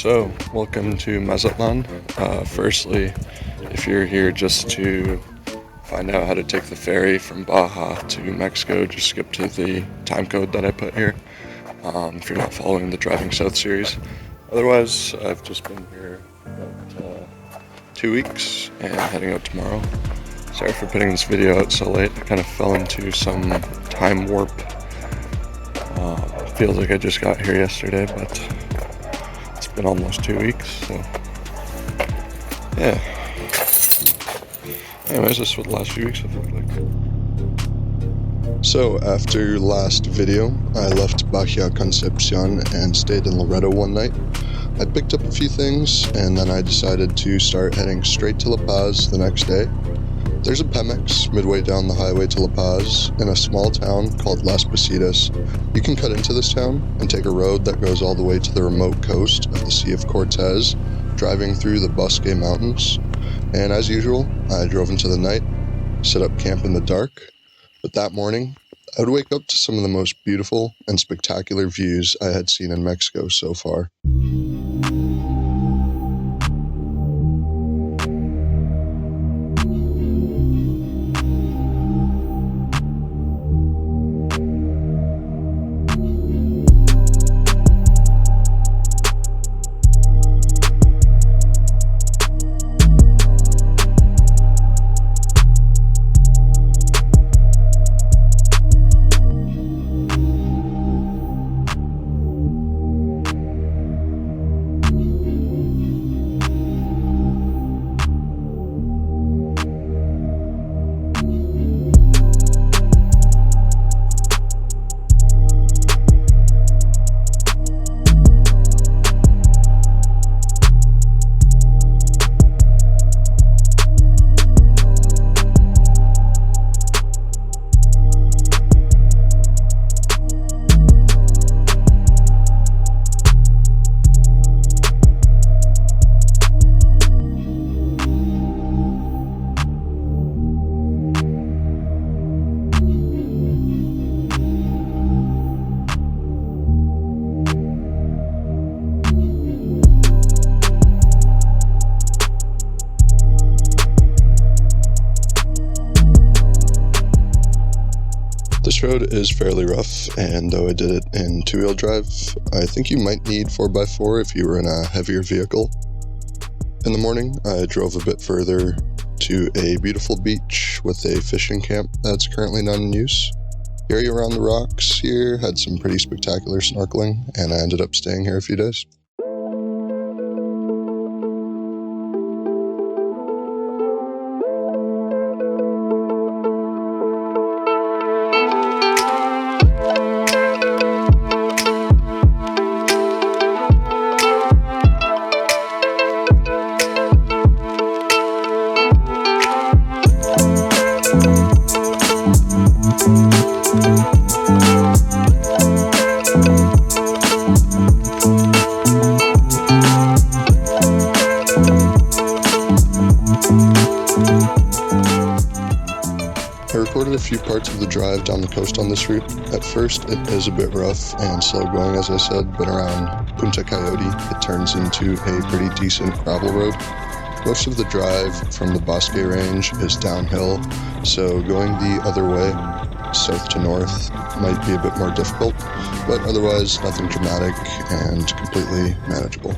So, welcome to Mazatlan. Firstly, if you're here just to find out how to take the ferry from Baja to Mexico, just skip to the time code that I put here, if you're not following the Driving South series. Otherwise, I've just been here about 2 weeks and heading out tomorrow. Sorry for putting this video out so late. I kind of fell into some time warp. Feels like I just got here yesterday, but it's been almost 2 weeks, so yeah. Anyways, this is what the last few weeks have looked like. So after last video, I left Baja Concepcion and stayed in Loreto one night. I picked up a few things, and then I decided to start heading straight to La Paz the next day. There's a Pemex midway down the highway to La Paz in a small town called Las Positas. You can cut into this town and take a road that goes all the way to the remote coast of the Sea of Cortez, driving through the Bosque Mountains. And as usual, I drove into the night, set up camp in the dark. But that morning, I would wake up to some of the most beautiful and spectacular views I had seen in Mexico so far. This road is fairly rough, and though I did it in two-wheel drive, I think you might need 4x4 if you were in a heavier vehicle. In the morning, I drove a bit further to a beautiful beach with a fishing camp that's currently not in use. Area around the rocks here had some pretty spectacular snorkeling, and I ended up staying here a few days. I recorded a few parts of the drive down the coast on this route. At first, it is a bit rough and slow going, as I said, but around Punta Coyote, it turns into a pretty decent gravel road. Most of the drive from the Bosque Range is downhill, so going the other way, south to north, might be a bit more difficult, but otherwise nothing dramatic and completely manageable.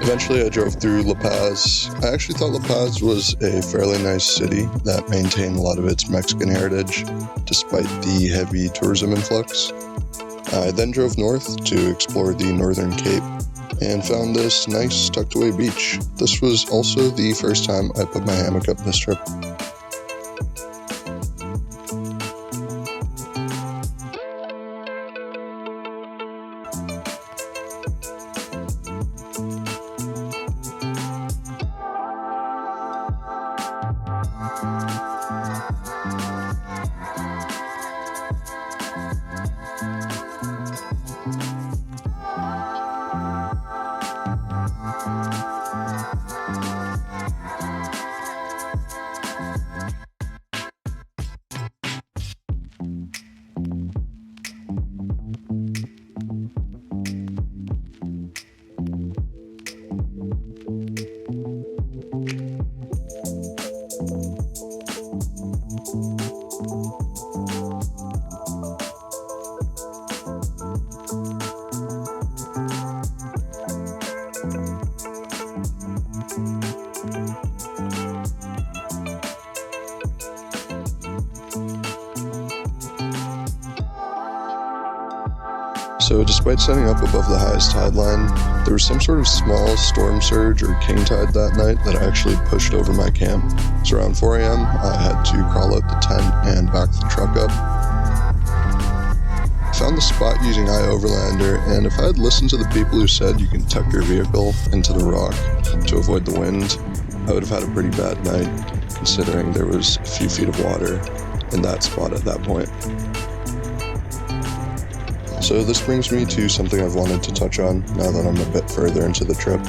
Eventually I drove through La Paz. I actually thought La Paz was a fairly nice city that maintained a lot of its Mexican heritage, despite the heavy tourism influx. I then drove north to explore the Northern Cape and found this nice tucked away beach. This was also the first time I put my hammock up this trip. So despite setting up above the highest tide line, there was some sort of small storm surge or king tide that night that actually pushed over my camp. So around 4 a.m. I had to crawl out the tent and back the truck up. I found the spot using iOverlander, and if I had listened to the people who said you can tuck your vehicle into the rock to avoid the wind, I would have had a pretty bad night, considering there was a few feet of water in that spot at that point. So this brings me to something I've wanted to touch on now that I'm a bit further into the trip.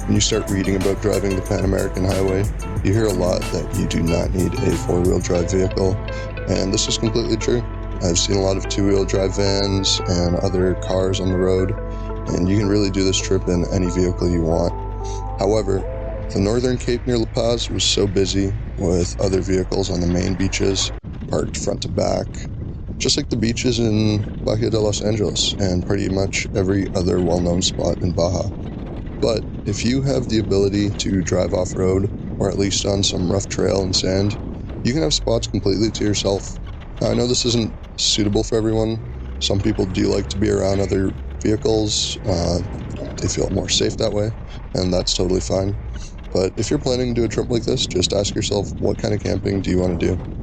When you start reading about driving the Pan American Highway, you hear a lot that you do not need a four-wheel drive vehicle, and this is completely true. I've seen a lot of two-wheel drive vans and other cars on the road, and you can really do this trip in any vehicle you want. However, the Northern Cape near La Paz was so busy with other vehicles on the main beaches, parked front to back, just like the beaches in Baja de Los Angeles and pretty much every other well-known spot in Baja. But if you have the ability to drive off-road, or at least on some rough trail and sand, you can have spots completely to yourself. Now, I know this isn't suitable for everyone. Some people do like to be around other vehicles. They feel more safe that way, and that's totally fine. But if you're planning to do a trip like this, just ask yourself, what kind of camping do you want to do?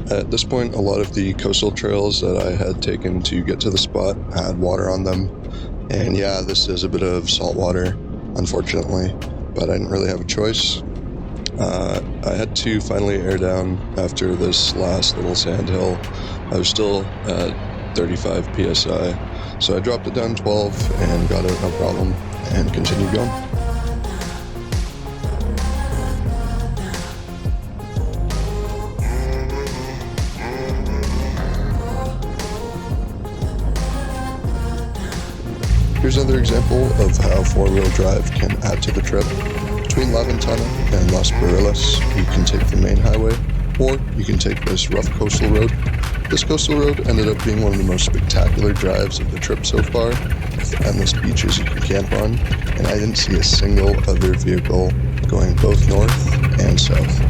At this point, a lot of the coastal trails that I had taken to get to the spot had water on them. And yeah, this is a bit of salt water, unfortunately, but I didn't really have a choice. I had to finally air down after this last little sand hill. I was still at 35 psi, so I dropped it down 12 and got out no problem and continued going. Here's another example of how four-wheel drive can add to the trip. Between La Ventana and Las Barillas, you can take the main highway, or you can take this rough coastal road. This coastal road ended up being one of the most spectacular drives of the trip so far, with endless beaches you can camp on, and I didn't see a single other vehicle going both north and south.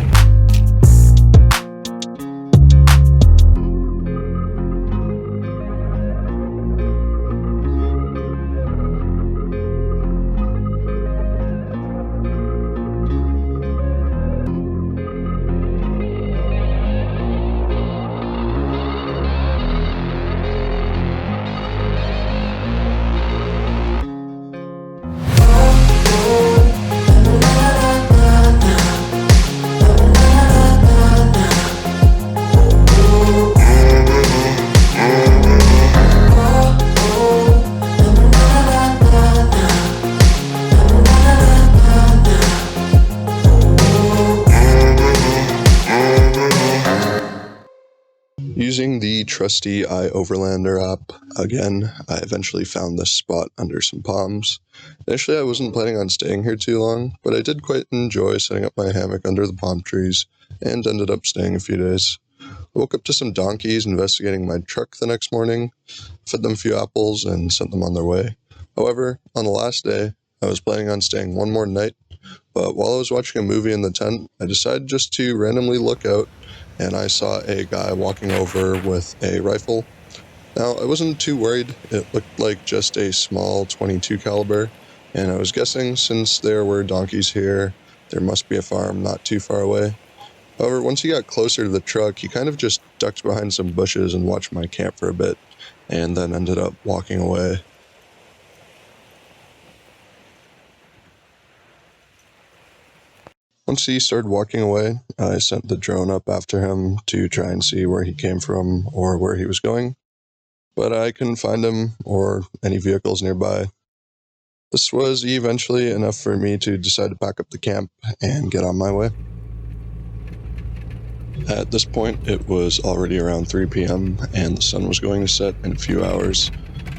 trusty iOverlander app again, I eventually found this spot under some palms. Initially, I wasn't planning on staying here too long, but I did quite enjoy setting up my hammock under the palm trees and ended up staying a few days. I woke up to some donkeys investigating my truck the next morning, fed them a few apples, and sent them on their way. However, on the last day, I was planning on staying one more night, but while I was watching a movie in the tent, I decided just to randomly look out, and I saw a guy walking over with a rifle. Now, I wasn't too worried. It looked like just a small .22 caliber, and I was guessing since there were donkeys here, there must be a farm not too far away. However, once he got closer to the truck, he kind of just ducked behind some bushes and watched my camp for a bit, and then ended up walking away. Once he started walking away, I sent the drone up after him to try and see where he came from or where he was going, but I couldn't find him or any vehicles nearby. This was eventually enough for me to decide to pack up the camp and get on my way. At this point, it was already around 3 p.m. and the sun was going to set in a few hours,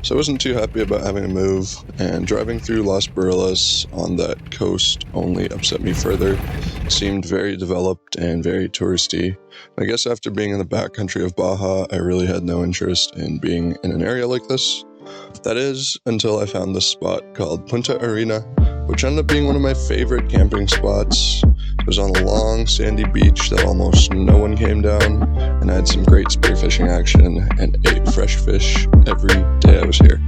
so I wasn't too happy about having to move, and driving through Las Barillas on that coast only upset me further. It seemed very developed and very touristy. I guess after being in the backcountry of Baja, I really had no interest in being in an area like this. That is, until I found this spot called Punta Arena, which ended up being one of my favorite camping spots. It was on a long, sandy beach that almost no one came down, and I had some great spearfishing action and ate fresh fish every day I was here.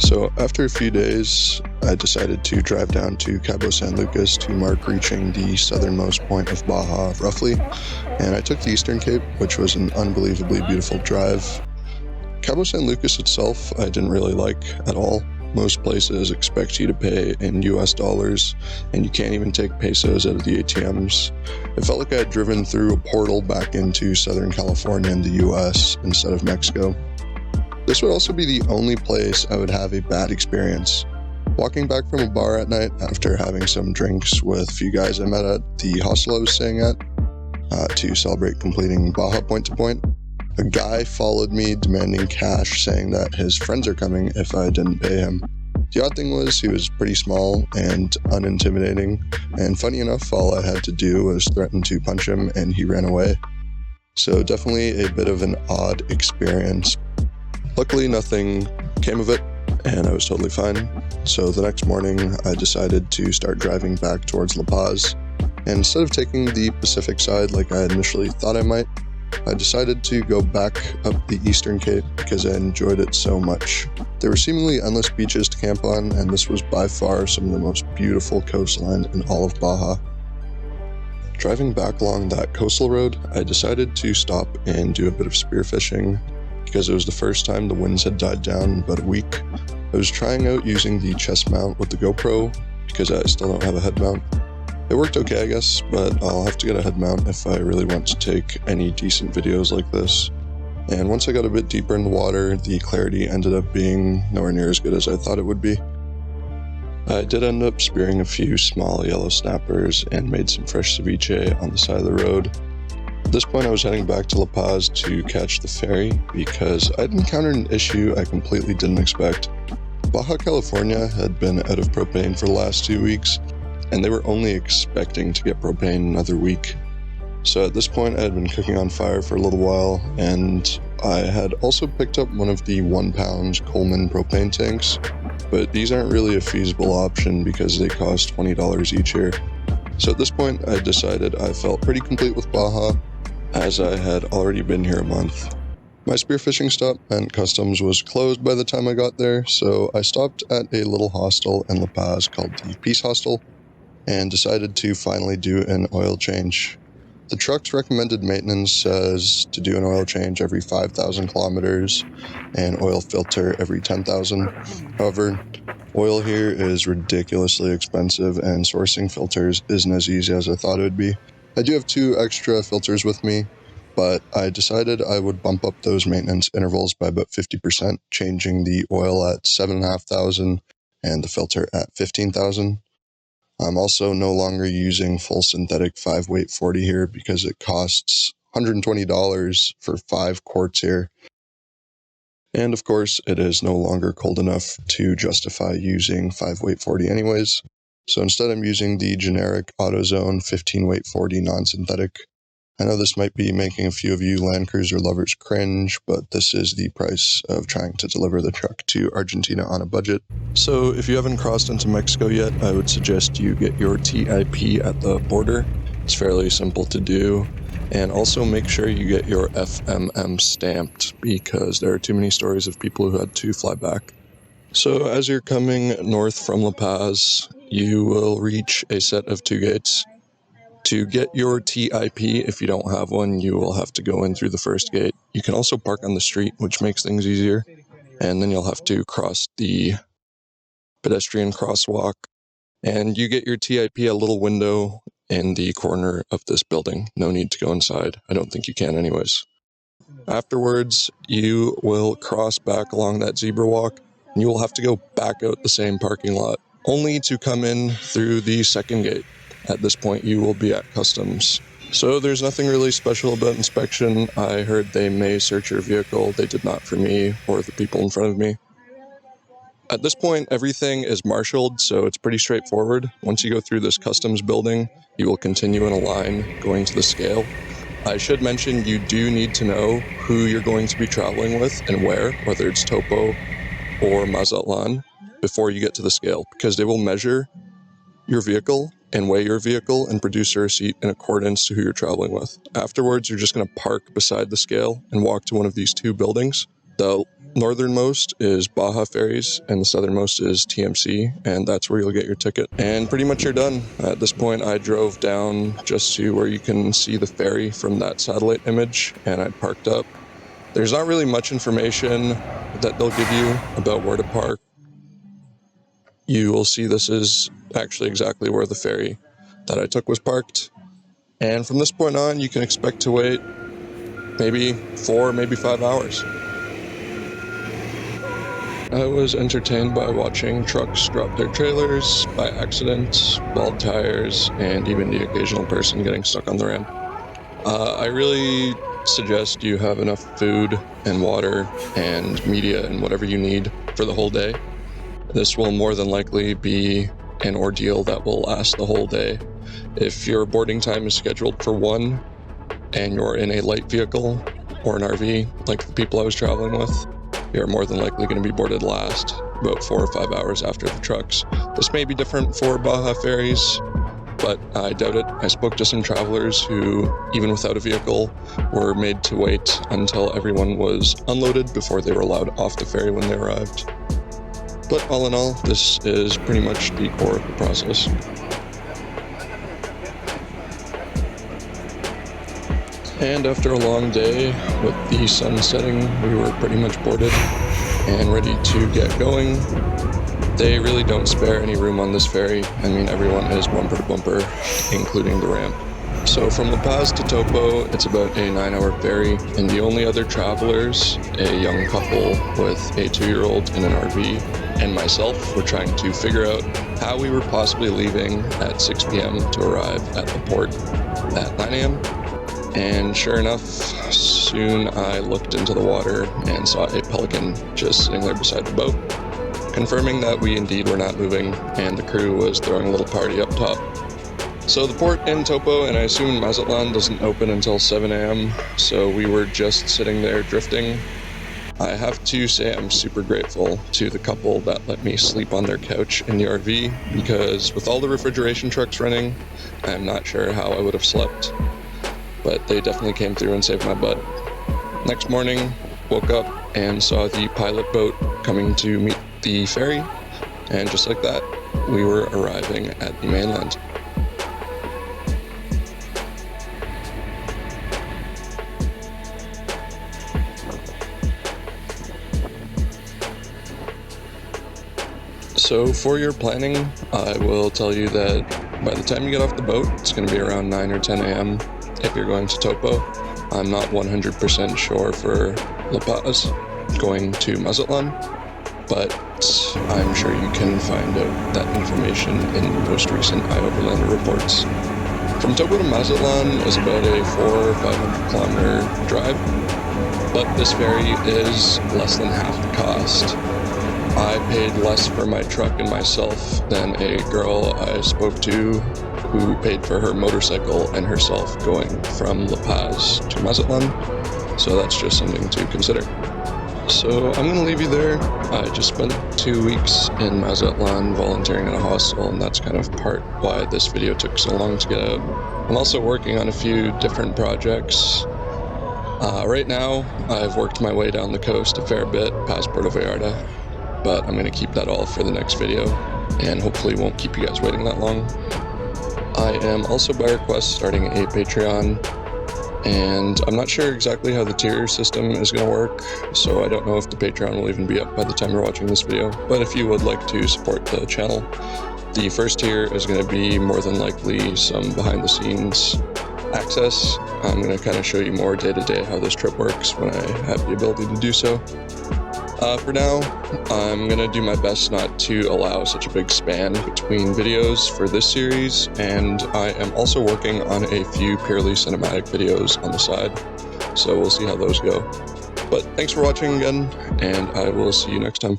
So after a few days, I decided to drive down to Cabo San Lucas to mark reaching the southernmost point of Baja, roughly, and I took the Eastern Cape, which was an unbelievably beautiful drive. Cabo San Lucas itself, I didn't really like at all. Most places expect you to pay in US dollars, and you can't even take pesos out of the ATMs. It felt like I had driven through a portal back into Southern California in the US instead of Mexico. This would also be the only place I would have a bad experience. Walking back from a bar at night after having some drinks with a few guys I met at the hostel I was staying at to celebrate completing Baja point to point, a guy followed me demanding cash, saying that his friends are coming if I didn't pay him. The odd thing was he was pretty small and unintimidating, and funny enough, all I had to do was threaten to punch him and he ran away. So definitely a bit of an odd experience. Luckily, nothing came of it, and I was totally fine. So the next morning, I decided to start driving back towards La Paz, and instead of taking the Pacific side like I initially thought I might, I decided to go back up the Eastern Cape because I enjoyed it so much. There were seemingly endless beaches to camp on, and this was by far some of the most beautiful coastline in all of Baja. Driving back along that coastal road, I decided to stop and do a bit of spearfishing, because it was the first time the winds had died down in about a week. I was trying out using the chest mount with the GoPro, because I still don't have a head mount. It worked okay, I guess, but I'll have to get a head mount if I really want to take any decent videos like this. And once I got a bit deeper in the water, the clarity ended up being nowhere near as good as I thought it would be. I did end up spearing a few small yellow snappers and made some fresh ceviche on the side of the road. At this point, I was heading back to La Paz to catch the ferry because I'd encountered an issue I completely didn't expect. Baja California had been out of propane for the last 2 weeks, and they were only expecting to get propane another week. So at this point, I had been cooking on fire for a little while, and I had also picked up one of the 1-pound Coleman propane tanks, but these aren't really a feasible option because they cost $20 each here. So at this point, I decided I felt pretty complete with Baja, as I had already been here a month. My spearfishing stop meant customs was closed by the time I got there, so I stopped at a little hostel in La Paz called the Peace Hostel, and decided to finally do an oil change. The truck's recommended maintenance says to do an oil change every 5,000 kilometers and oil filter every 10,000. However, Oil here is ridiculously expensive, and sourcing filters isn't as easy as I thought it would be. I do have 2 extra filters with me, but I decided I would bump up those maintenance intervals by about 50%, changing the oil at 7,500 and the filter at 15,000. I'm also no longer using full synthetic 5-weight 40 here because it costs $120 for 5 quarts here. And of course, it is no longer cold enough to justify using 5-weight 40 anyways. So instead I'm using the generic AutoZone 15-weight 40 non-synthetic. I know this might be making a few of you Land Cruiser lovers cringe, but this is the price of trying to deliver the truck to Argentina on a budget. So if you haven't crossed into Mexico yet, I would suggest you get your TIP at the border. It's fairly simple to do. And also make sure you get your FMM stamped, because there are too many stories of people who had to fly back. So as you're coming north from La Paz, you will reach a set of 2 gates. To get your TIP, if you don't have one, you will have to go in through the first gate. You can also park on the street, which makes things easier. And then you'll have to cross the pedestrian crosswalk. And you get your TIP a little window in the corner of this building. No need to go inside. I don't think you can anyways. Afterwards, you will cross back along that zebra walk, and you will have to go back out the same parking lot, only to come in through the second gate. At this point, you will be at customs. So there's nothing really special about inspection. I heard they may search your vehicle. They did not for me or the people in front of me. At this point, everything is marshaled, so it's pretty straightforward. Once you go through this customs building, you will continue in a line going to the scale. I should mention you do need to know who you're going to be traveling with and where, whether it's Topo or Mazatlan, before you get to the scale, because they will measure your vehicle and weigh your vehicle and produce a receipt in accordance to who you're traveling with. Afterwards, you're just going to park beside the scale and walk to one of these 2 buildings. The northernmost is Baja Ferries and the southernmost is TMC, and that's where you'll get your ticket. And pretty much you're done. At this point, I drove down just to where you can see the ferry from that satellite image, and I parked up. There's not really much information that they'll give you about where to park. You will see this is actually exactly where the ferry that I took was parked. And from this point on, you can expect to wait maybe 4, maybe 5 hours. I was entertained by watching trucks drop their trailers by accident, bald tires, and even the occasional person getting stuck on the ramp. I really suggest you have enough food and water and media and whatever you need for the whole day. This will more than likely be an ordeal that will last the whole day. If your boarding time is scheduled for 1 and you're in a light vehicle or an RV, like the people I was traveling with, you're more than likely going to be boarded last, about 4 or 5 hours after the trucks. This may be different for Baja Ferries, but I doubt it. I spoke to some travelers who, even without a vehicle, were made to wait until everyone was unloaded before they were allowed off the ferry when they arrived. But all in all, this is pretty much the core of the process. And after a long day, with the sun setting, we were pretty much boarded and ready to get going. They really don't spare any room on this ferry. I mean, everyone is bumper to bumper, including the ramp. So from La Paz to Topo, it's about a 9-hour ferry, and the only other travelers, a young couple with a 2-year-old in an RV, and myself, were trying to figure out how we were possibly leaving at 6 p.m. to arrive at the port at 9 a.m. And sure enough, soon I looked into the water and saw a pelican just sitting there beside the boat, confirming that we indeed were not moving and the crew was throwing a little party up top. So the port in Topo, and I assume Mazatlan, doesn't open until 7 a.m., so we were just sitting there drifting. I have to say I'm super grateful to the couple that let me sleep on their couch in the RV, because with all the refrigeration trucks running, I'm not sure how I would have slept. But they definitely came through and saved my butt. Next morning, woke up and saw the pilot boat coming to meet the ferry, and just like that, we were arriving at the mainland. So for your planning, I will tell you that by the time you get off the boat, it's going to be around 9 or 10 a.m. if you're going to Topo. I'm not 100% sure for La Paz going to Mazatlan, but I'm sure you can find out that information in the most recent iOverlander reports. From Topo to Mazatlan is about a 400 or 500 kilometer drive, but this ferry is less than half the cost. I paid less for my truck and myself than a girl I spoke to who paid for her motorcycle and herself going from La Paz to Mazatlan, so that's just something to consider. So I'm going to leave you there. I just spent 2 weeks in Mazatlan volunteering in a hostel, and that's kind of part why this video took so long to get out. I'm also working on a few different projects. Right now, I've worked my way down the coast a fair bit past Puerto Vallarta, but I'm going to keep that all for the next video, and hopefully won't keep you guys waiting that long. I am also by request starting a Patreon, and I'm not sure exactly how the tier system is going to work, so I don't know if the Patreon will even be up by the time you're watching this video, but if you would like to support the channel, the first tier is going to be more than likely some behind the scenes access. I'm going to kind of show you more day to day how this trip works when I have the ability to do so. For now, I'm going to do my best not to allow such a big span between videos for this series, and I am also working on a few purely cinematic videos on the side, so we'll see how those go. But thanks for watching again, and I will see you next time.